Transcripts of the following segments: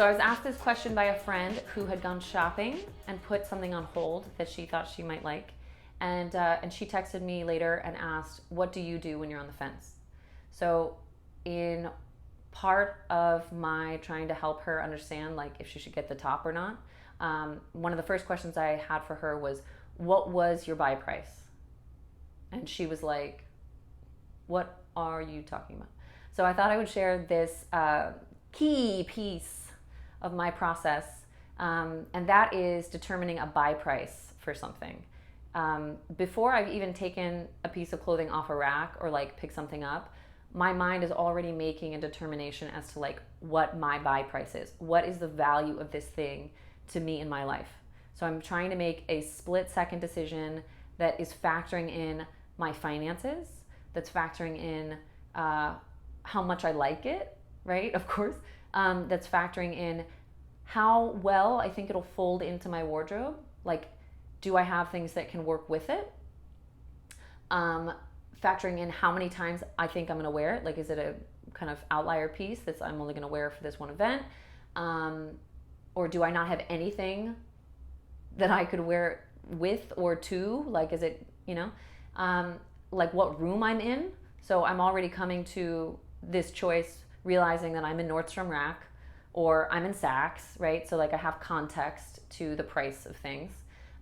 So I was asked this question by a friend who had gone shopping and put something on hold that she thought she might like. And she texted me later and asked, what do you do when you're on the fence? So in part of my trying to help her understand like if she should get the top or not, one of the first questions I had for her was, what was your buy price? And she was like, what are you talking about? So I thought I would share this key piece of my process, and that is determining a buy price for something. Before I've even taken a piece of clothing off a rack or like pick something up, my mind is already making a determination as to like what my buy price is. What is the value of this thing to me in my life? So I'm trying to make a split-second decision that is factoring in my finances, that's factoring in how much I like it, right? Of course. That's factoring in how well I think it'll fold into my wardrobe. Like, do I have things that can work with it? Factoring in how many times I think I'm gonna wear it. Like, is it a kind of outlier piece that I'm only gonna wear for this one event? Or do I not have anything that I could wear with or to? Like, is it, like what room I'm in? So I'm already coming to this choice realizing that I'm in Nordstrom Rack or I'm in Saks, right? So like I have context to the price of things.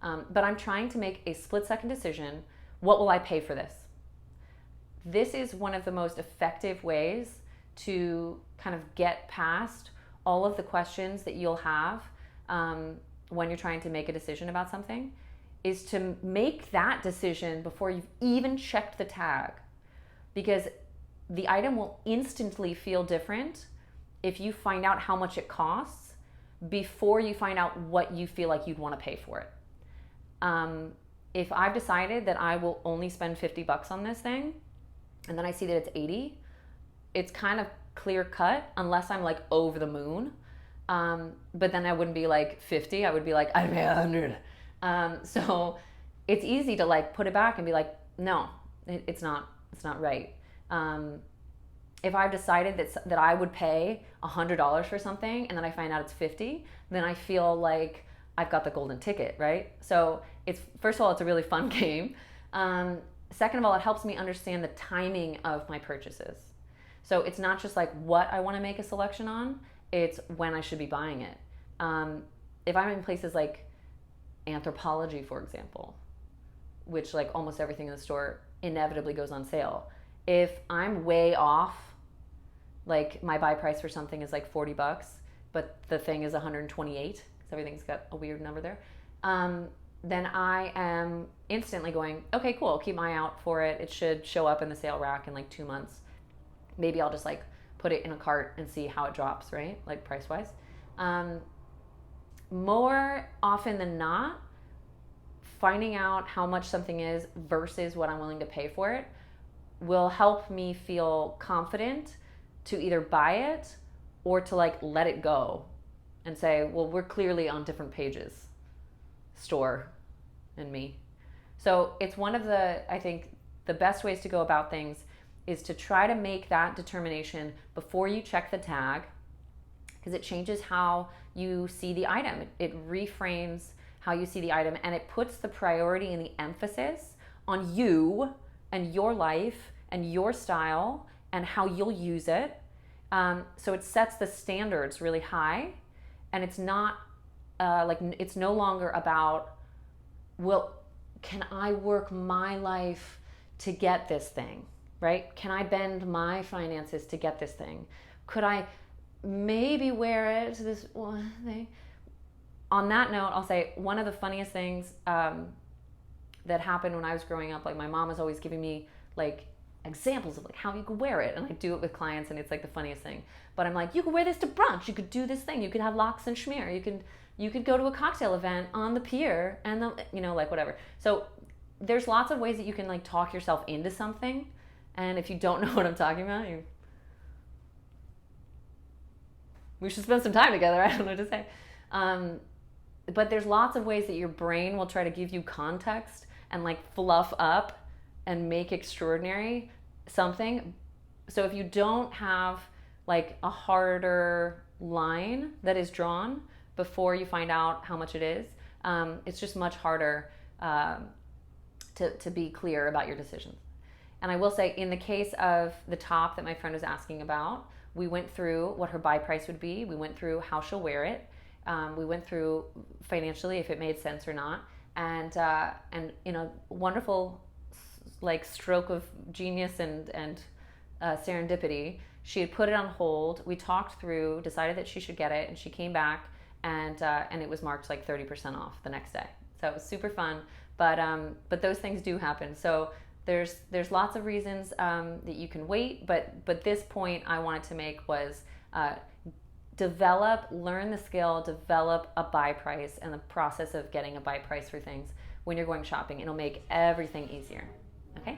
But I'm trying to make a split-second decision. What will I pay for this? This is one of the most effective ways to kind of get past all of the questions that you'll have when you're trying to make a decision about something, is to make that decision before you've even checked the tag. Because the item will instantly feel different if you find out how much it costs before you find out what you feel like you'd want to pay for it. If I've decided that I will only spend $50 on this thing, and then I see that it's 80, it's kind of clear cut unless I'm like over the moon. But then I wouldn't be like 50, I would be like, I'd pay 100. So it's easy to like put it back and be like, no, it's not right. If I've decided that I would pay $100 for something and then I find out it's 50, then I feel like I've got the golden ticket, right? So it's, first of all, it's a really fun game. Second of all, it helps me understand the timing of my purchases. So it's not just like what I want to make a selection on, it's when I should be buying it. If I'm in places like Anthropologie, for example, which like almost everything in the store inevitably goes on sale. If I'm way off, like my buy price for something is like $40, but the thing is 128, because everything's got a weird number there, then I am instantly going, okay, cool, I'll keep my eye out for it. It should show up in the sale rack in like 2 months. Maybe I'll just like put it in a cart and see how it drops, right? Like price-wise. More often than not, finding out how much something is versus what I'm willing to pay for it will help me feel confident to either buy it or to like let it go and say, well, we're clearly on different pages, store and me. So it's one of the, I think, the best ways to go about things is to try to make that determination before you check the tag, because it changes how you see the item. It reframes how you see the item, and it puts the priority and the emphasis on you and your life and your style and how you'll use it. So it sets the standards really high, and it's not it's no longer about, well, can I work my life to get this thing, right? Can I bend my finances to get this thing? Could I maybe wear it to this one thing? On that note, I'll say one of the funniest things that happened when I was growing up, like my mom was always giving me like examples of like how you could wear it, and I do it with clients, and it's like the funniest thing. But I'm like, you could wear this to brunch, you could do this thing, you could have lox and schmear, you could go to a cocktail event on the pier, and like whatever. So there's lots of ways that you can like talk yourself into something, and if you don't know what I'm talking about, we should spend some time together. I don't know what to say. But there's lots of ways that your brain will try to give you context and like fluff up and make extraordinary something. So if you don't have like a harder line that is drawn before you find out how much it is, it's just much harder to be clear about your decisions. And I will say, in the case of the top that my friend was asking about, we went through what her buy price would be. We went through how she'll wear it. We went through financially if it made sense or not. And wonderful like stroke of genius and serendipity. She had put it on hold. We talked through, decided that she should get it, and she came back and it was marked like 30% off the next day. So it was super fun. But those things do happen. So there's lots of reasons that you can wait. But this point I wanted to make was learn the skill, develop a buy price, and the process of getting a buy price for things when you're going shopping. It'll make everything easier. Okay?